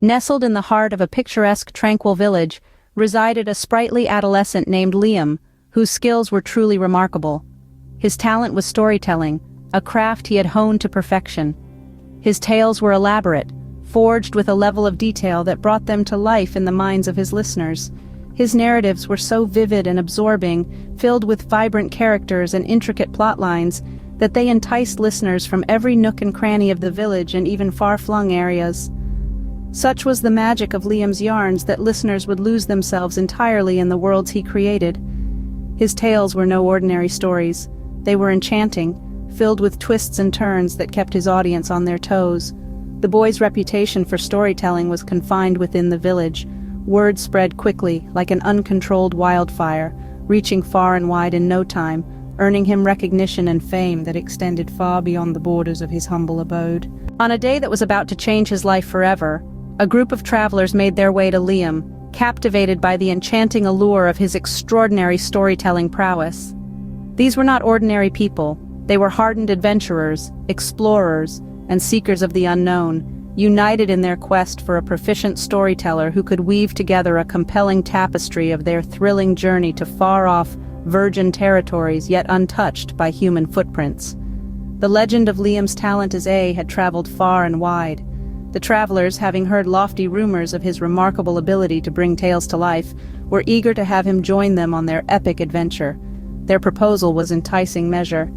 Nestled in the heart of a picturesque, tranquil village, resided a sprightly adolescent named Liam, whose skills were truly remarkable. His talent was storytelling, a craft he had honed to perfection. His tales were elaborate, forged with a level of detail that brought them to life in the minds of his listeners. His narratives were so vivid and absorbing, filled with vibrant characters and intricate plot lines, that they enticed listeners from every nook and cranny of the village and even far-flung areas. Such was the magic of Liam's yarns that listeners would lose themselves entirely in the worlds he created. His tales were no ordinary stories. They were enchanting, filled with twists and turns that kept his audience on their toes. The boy's reputation for storytelling was confined within the village. Word spread quickly, like an uncontrolled wildfire, reaching far and wide in no time, earning him recognition and fame that extended far beyond the borders of his humble abode. On a day that was about to change his life forever, a group of travelers made their way to Liam, captivated by the enchanting allure of his extraordinary storytelling prowess. These were not ordinary people. They were hardened adventurers, explorers, and seekers of the unknown, united in their quest for a proficient storyteller who could weave together a compelling tapestry of their thrilling journey to far-off, virgin territories yet untouched by human footprints. The legend of Liam's talent as had traveled far and wide. The travelers, having heard lofty rumors of his remarkable ability to bring tales to life, were eager to have him join them on their epic adventure. Their proposal was enticing measure.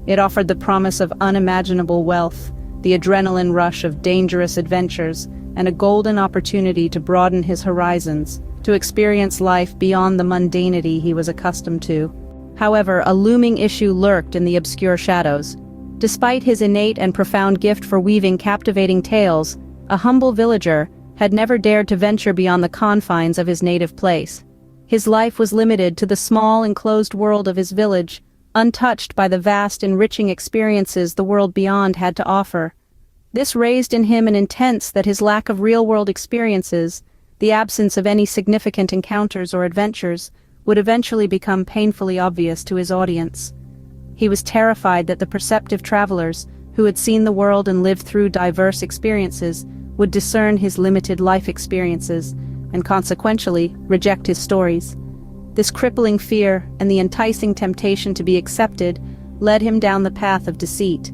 It offered the promise of unimaginable wealth, the adrenaline rush of dangerous adventures, and a golden opportunity to broaden his horizons, to experience life beyond the mundanity he was accustomed to. However, a looming issue lurked in the obscure shadows. Despite his innate and profound gift for weaving captivating tales, a humble villager had never dared to venture beyond the confines of his native place. His life was limited to the small enclosed world of his village, untouched by the vast enriching experiences the world beyond had to offer. This raised in him an intense that his lack of real-world experiences, the absence of any significant encounters or adventures, would eventually become painfully obvious to his audience. He was terrified that the perceptive travelers, who had seen the world and lived through diverse experiences, would discern his limited life experiences, and consequentially reject his stories. This crippling fear and the enticing temptation to be accepted led him down the path of deceit.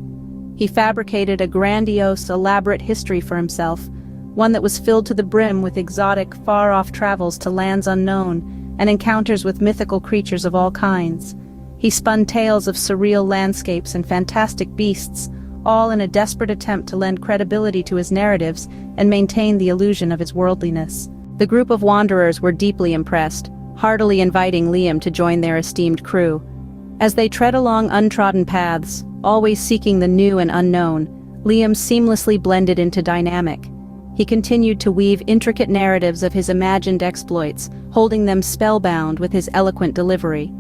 He fabricated a grandiose, elaborate history for himself, one that was filled to the brim with exotic, far-off travels to lands unknown and encounters with mythical creatures of all kinds. He spun tales of surreal landscapes and fantastic beasts, all in a desperate attempt to lend credibility to his narratives and maintain the illusion of his worldliness. The group of wanderers were deeply impressed, heartily inviting Liam to join their esteemed crew. As they tread along untrodden paths, always seeking the new and unknown, Liam seamlessly blended into dynamic. He continued to weave intricate narratives of his imagined exploits, holding them spellbound with his eloquent delivery.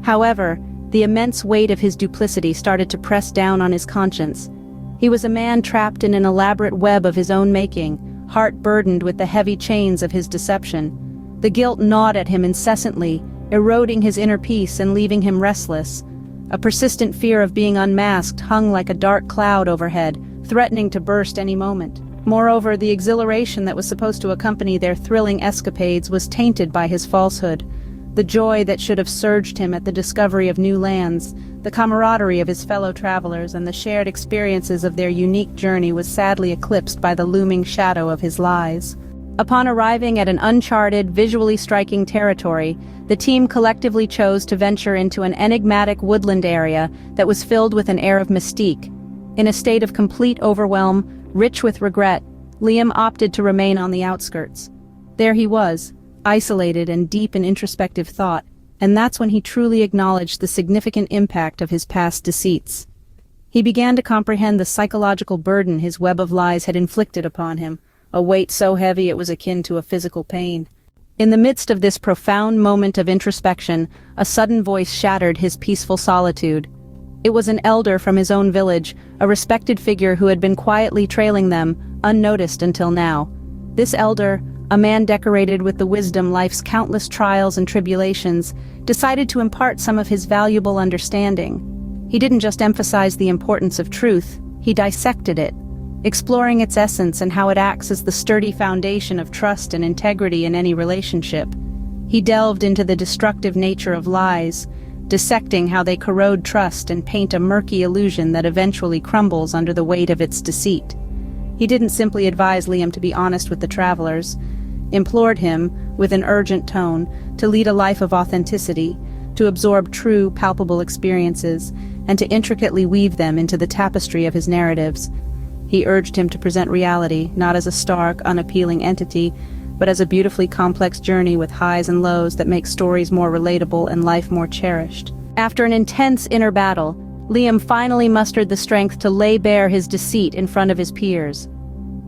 However, the immense weight of his duplicity started to press down on his conscience. He was a man trapped in an elaborate web of his own making, heart burdened with the heavy chains of his deception. The guilt gnawed at him incessantly, eroding his inner peace and leaving him restless. A persistent fear of being unmasked hung like a dark cloud overhead, threatening to burst any moment. Moreover, the exhilaration that was supposed to accompany their thrilling escapades was tainted by his falsehood. The joy that should have surged him at the discovery of new lands, the camaraderie of his fellow travelers, and the shared experiences of their unique journey was sadly eclipsed by the looming shadow of his lies. Upon arriving at an uncharted, visually striking territory, the team collectively chose to venture into an enigmatic woodland area that was filled with an air of mystique. In a state of complete overwhelm, rich with regret, Liam opted to remain on the outskirts. There he was, isolated and deep in introspective thought, and that's when he truly acknowledged the significant impact of his past deceits. He began to comprehend the psychological burden his web of lies had inflicted upon him, a weight so heavy it was akin to a physical pain. In the midst of this profound moment of introspection, a sudden voice shattered his peaceful solitude. It was an elder from his own village, a respected figure who had been quietly trailing them, unnoticed until now. This elder, a man decorated with the wisdom life's countless trials and tribulations, decided to impart some of his valuable understanding. He didn't just emphasize the importance of truth, he dissected it. exploring its essence and how it acts as the sturdy foundation of trust and integrity in any relationship. He delved into the destructive nature of lies, dissecting how they corrode trust and paint a murky illusion that eventually crumbles under the weight of its deceit. He didn't simply advise Liam to be honest with the travelers, implored him, with an urgent tone, to lead a life of authenticity, to absorb true, palpable experiences, and to intricately weave them into the tapestry of his narratives. He urged him to present reality, not as a stark, unappealing entity, but as a beautifully complex journey with highs and lows that make stories more relatable and life more cherished. After an intense inner battle, Liam finally mustered the strength to lay bare his deceit in front of his peers.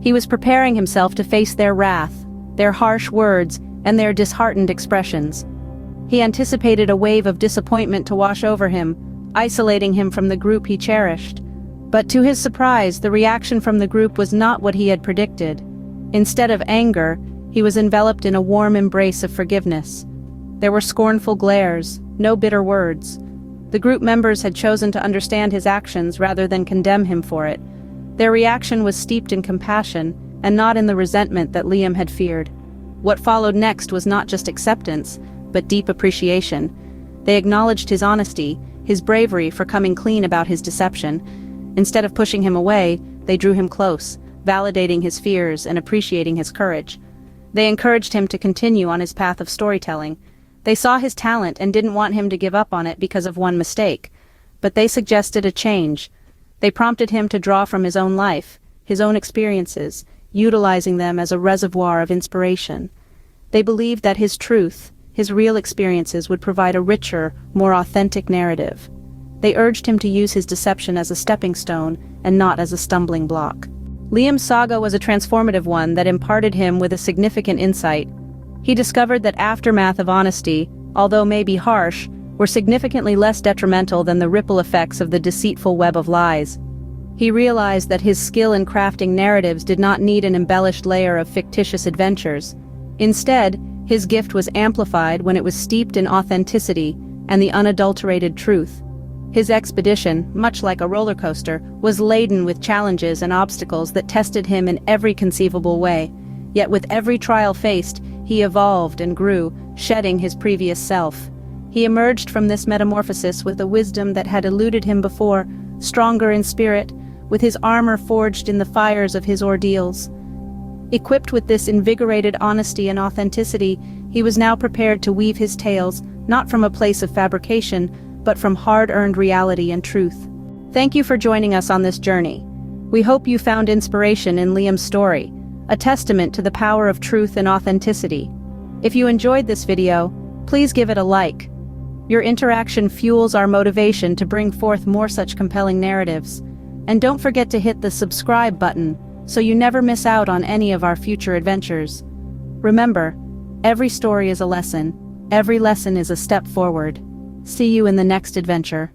He was preparing himself to face their wrath, their harsh words, and their disheartened expressions. He anticipated a wave of disappointment to wash over him, isolating him from the group he cherished. But to his surprise, the reaction from the group was not what he had predicted. Instead of anger, he was enveloped in a warm embrace of forgiveness. There were scornful glares, no bitter words. The group members had chosen to understand his actions rather than condemn him for it. Their reaction was steeped in compassion, and not in the resentment that Liam had feared. What followed next was not just acceptance, but deep appreciation. They acknowledged his honesty, his bravery for coming clean about his deception. Instead of pushing him away, they drew him close, validating his fears and appreciating his courage. They encouraged him to continue on his path of storytelling. They saw his talent and didn't want him to give up on it because of one mistake. But they suggested a change. They prompted him to draw from his own life, his own experiences, utilizing them as a reservoir of inspiration. They believed that his truth, his real experiences, would provide a richer, more authentic narrative. They urged him to use his deception as a stepping stone and not as a stumbling block. Liam's saga was a transformative one that imparted him with a significant insight. He discovered that aftermath of honesty, although maybe harsh, were significantly less detrimental than the ripple effects of the deceitful web of lies. He realized that his skill in crafting narratives did not need an embellished layer of fictitious adventures. Instead, his gift was amplified when it was steeped in authenticity and the unadulterated truth. His expedition, much like a roller coaster, was laden with challenges and obstacles that tested him in every conceivable way. Yet with every trial faced, he evolved and grew, shedding his previous self. He emerged from this metamorphosis with a wisdom that had eluded him before, stronger in spirit, with his armor forged in the fires of his ordeals. Equipped with this invigorated honesty and authenticity, he was now prepared to weave his tales, not from a place of fabrication, but from hard-earned reality and truth. Thank you for joining us on this journey. We hope you found inspiration in Liam's story, a testament to the power of truth and authenticity. If you enjoyed this video, please give it a like. Your interaction fuels our motivation to bring forth more such compelling narratives. And don't forget to hit the subscribe button so you never miss out on any of our future adventures. Remember, every story is a lesson, every lesson is a step forward. See you in the next adventure.